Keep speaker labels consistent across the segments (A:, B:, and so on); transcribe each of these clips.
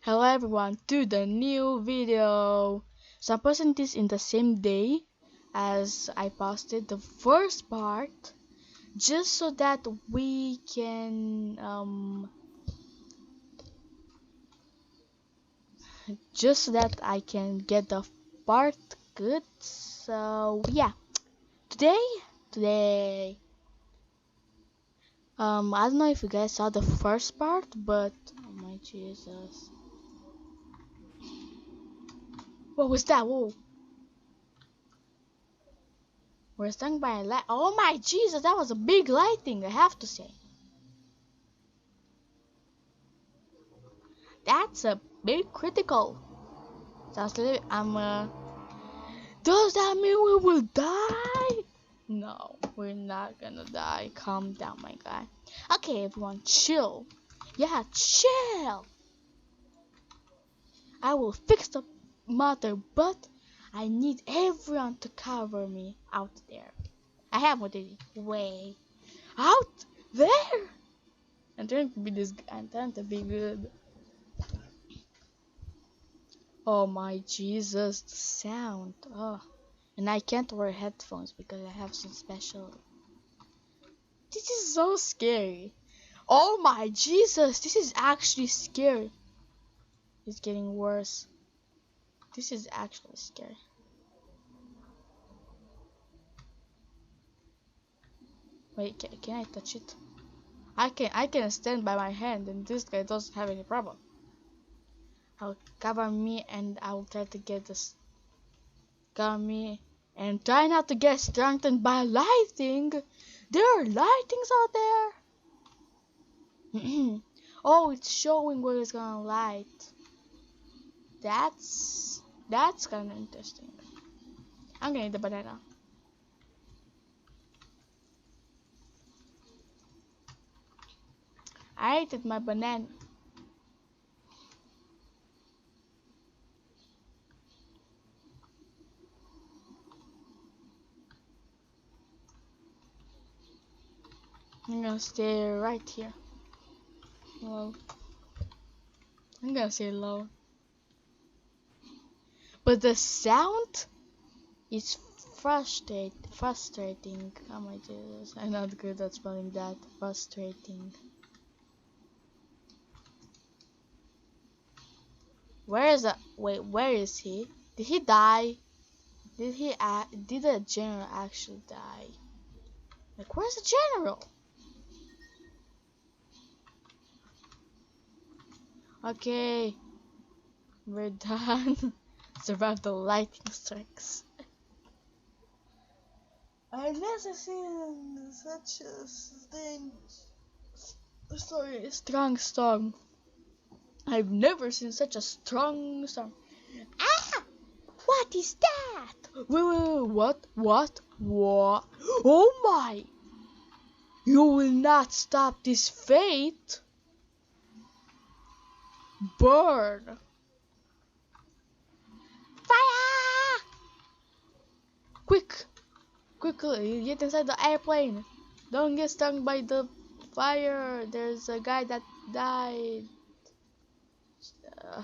A: Hello everyone to the new video. So I'm posting this in the same day as I posted the first part, just so that we can just so that I can get the part good. So yeah, today I don't know if you guys saw the first part, but oh my Jesus, what was that? Whoa. We're stung by a light. Oh my Jesus, that was a big lighting, I have to say. That's a big critical. So does that mean we will die? No, we're not gonna die. Calm down, my guy. Okay, everyone, chill. Yeah, chill. I will fix the matter, but I need everyone to cover me out there. I have what they need. Way out there. I'm trying to be this. I'm trying to be good. Oh my Jesus, the sound. Oh, and I can't wear headphones because I have some special. This is so scary. Oh my Jesus, this is actually scary. It's getting worse. This is actually scary. Wait, can I touch it? I can stand by my hand, and this guy doesn't have any problem. I'll cover me, and I'll try to get this. Cover me, and try not to get strengthened by lighting. There are lightings out there. Oh, it's showing where it's gonna light. That's kind of interesting. I'm gonna eat the banana. I ate my banana. I'm gonna stay right here. Low. I'm gonna stay low. But the sound is frustrating. Oh my Jesus, I'm not good at spelling that. Frustrating. Where is that? Wait, where is he? Did he die? Did the general actually die? Like, where's the general? Okay, we're done. Survive the lightning strikes. I've never seen such a thing. Sorry, a strong storm. I've never seen such a strong storm. Ah! What is that? What? What? What? Oh my! You will not stop this fate! Burn! Fire! Quick! Quickly, get inside the airplane! Don't get stung by the fire! There's a guy that died.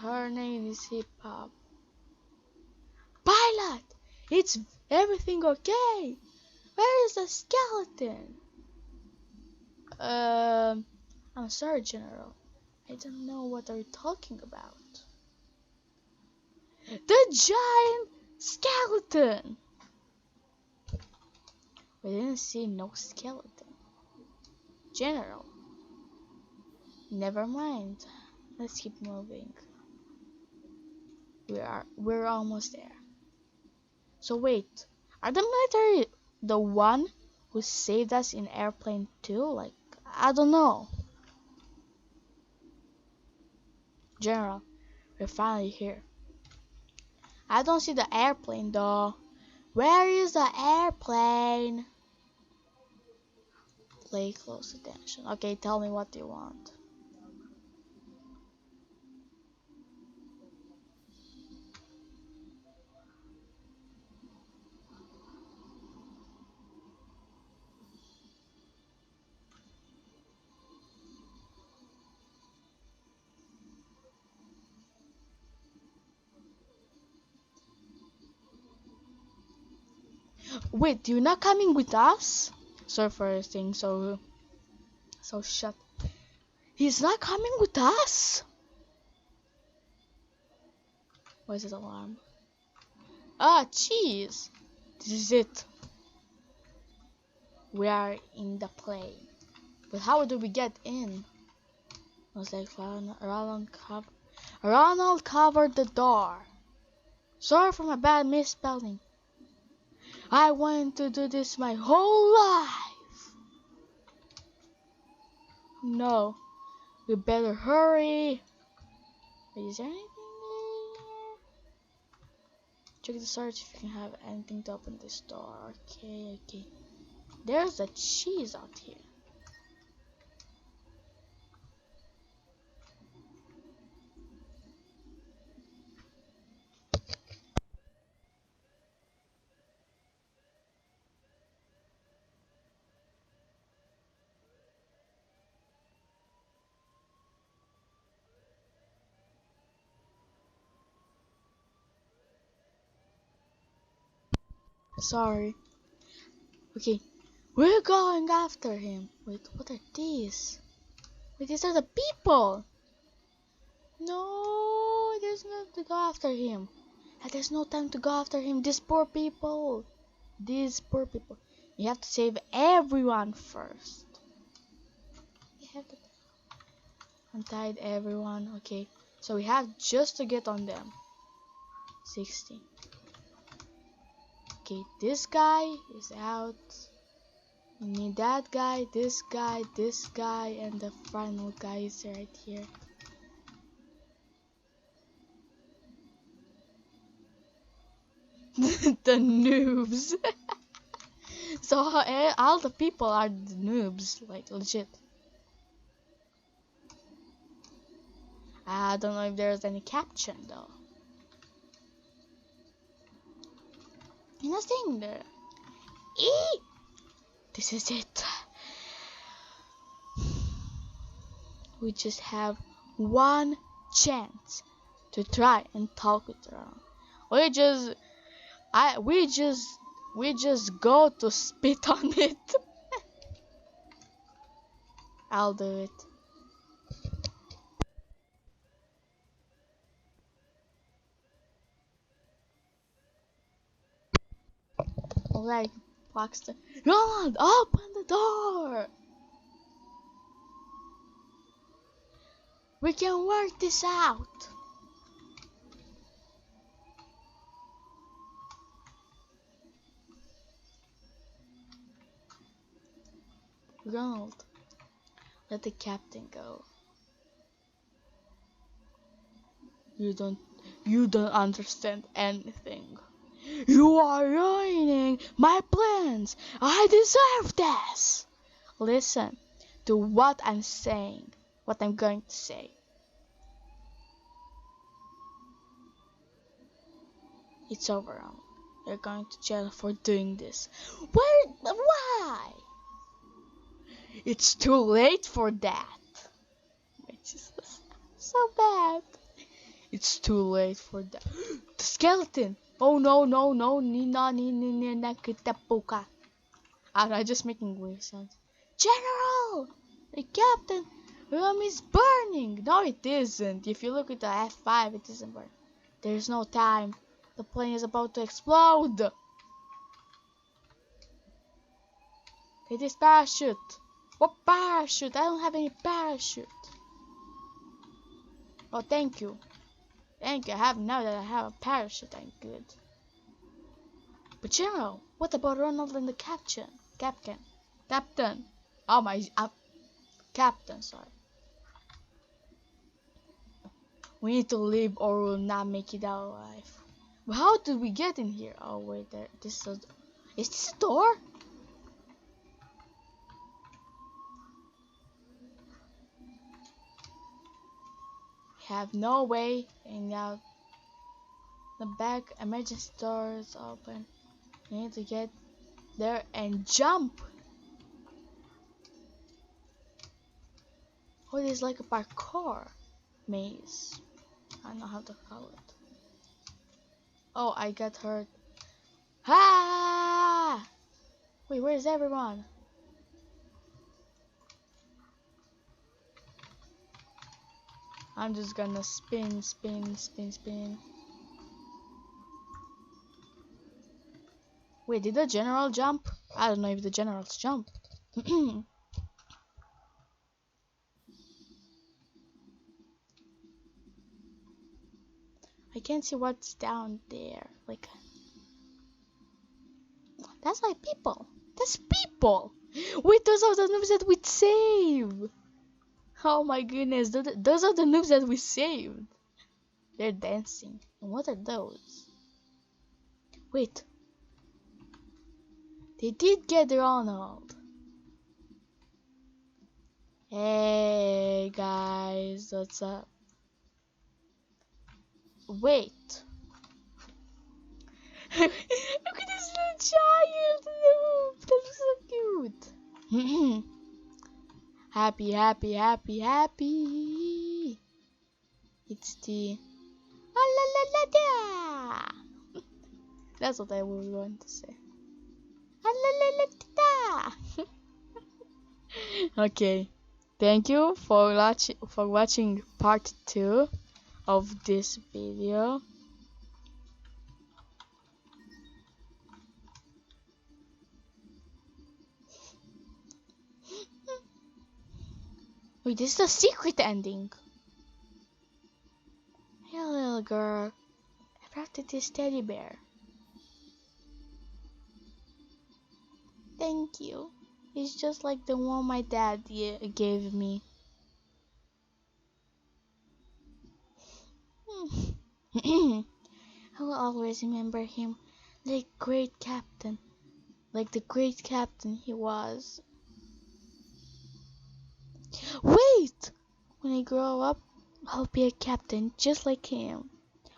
A: Her name is Hip Hop. Pilot! It's everything okay? Where is the skeleton? I'm sorry, General. I don't know what are you talking about. The giant skeleton! We didn't see no skeleton. General. Never mind. Let's keep moving. We're almost there. So wait, are the military the one who saved us in airplane 2? Like, I don't know. General, we're finally here. I don't see the airplane though. Where is the airplane? Play close attention. Okay, tell me what you want. Wait, you're not coming with us? Sorry for saying so shut. He's not coming with us? What is this alarm? Ah, jeez. This is it. We are in the plane. But how do we get in? I was like, Ronald covered the door. Sorry for my bad misspelling. I wanted to do this my whole life. No. We better hurry. Is there anything there? Check the search if you can have anything to open this door. Okay. There's a cheese out here. Sorry. Okay. We're going after him. Wait, what are these? Wait, these are the people. No, there's no to go after him. There's no time to go after him. These poor people. You have to save everyone first. You have to untie everyone. Okay, so we have just to get on them. 60. Okay, this guy is out. We need that guy, this guy, and the final guy is right here. The noobs. So all the people are the noobs, like legit. I don't know if there's any caption though. Nothing there. Eee! This is it. We just have one chance to try and talk it around. We just go to spit on it. I'll do it. Alright, Paxton. Ronald, open the door! We can work this out. Ronald, let the captain go. You don't understand anything. You are ruining my plans. I deserve this. Listen to what I'm saying, what I'm going to say. It's over, Ronald. You're going to jail for doing this. Why? It's too late for that. Which is so bad. It's too late for that. The skeleton. Oh no. I'm just making weird sounds. General! The captain room is burning. No, it isn't. If you look at the F5, it isn't burning. There's no time. The plane is about to explode. It is parachute. What parachute? I don't have any parachute. Oh, thank you. Thank you. Now that I have a parachute, I'm good. But General, what about Ronald and the captain? Captain. Oh my, Captain, sorry. We need to leave or we'll not make it out alive. But how did we get in here? Oh wait, there. Is this a door? We have no way getting out. The back emergency door is open. We need to get there and jump. Oh, it is like a parkour maze. I don't know how to call it. Oh, I got hurt. Ah! Wait, where's everyone? I'm just gonna spin, spin, spin, spin. Wait, did the general jump? I don't know if the generals jump. I can't see what's down there. Like, that's like people. That's people. Wait, those are the noobs that we saved. Oh my goodness, those are the noobs that we saved. They're dancing. And what are those? Wait. They did get Ronald. Hey guys, what's up? Wait. Look at this little child noob. That looks so cute. Happy, happy, happy, happy. It's the la la la da. That's what I was going to say. La la la da. Okay. Thank you for watching part 2 of this video. Wait, this is the secret ending. Hey little girl, I brought you this teddy bear. Thank you. It's just like the one my dad gave me. I will always remember him like the great captain he was. Wait! When I grow up, I'll be a captain just like him.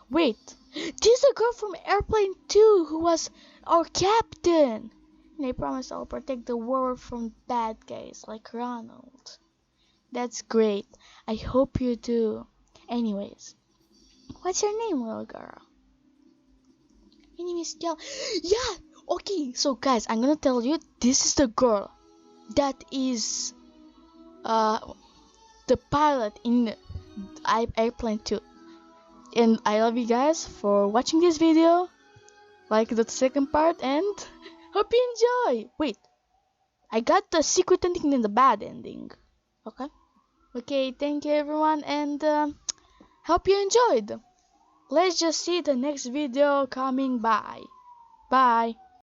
A: Wait! This is a girl from Airplane 2 who was our captain! And I promise I'll protect the world from bad guys like Ronald. That's great. I hope you do. Anyways, what's your name, little girl? My name is Gal. Yeah! Okay, so guys, I'm gonna tell you, this is the girl that is the pilot in Airplane 2. And I love you guys for watching this video. Like the second part and hope you enjoy. Wait, I got the secret ending and the bad ending. Okay, thank you everyone, and hope you enjoyed. Let's just see the next video coming by. Bye.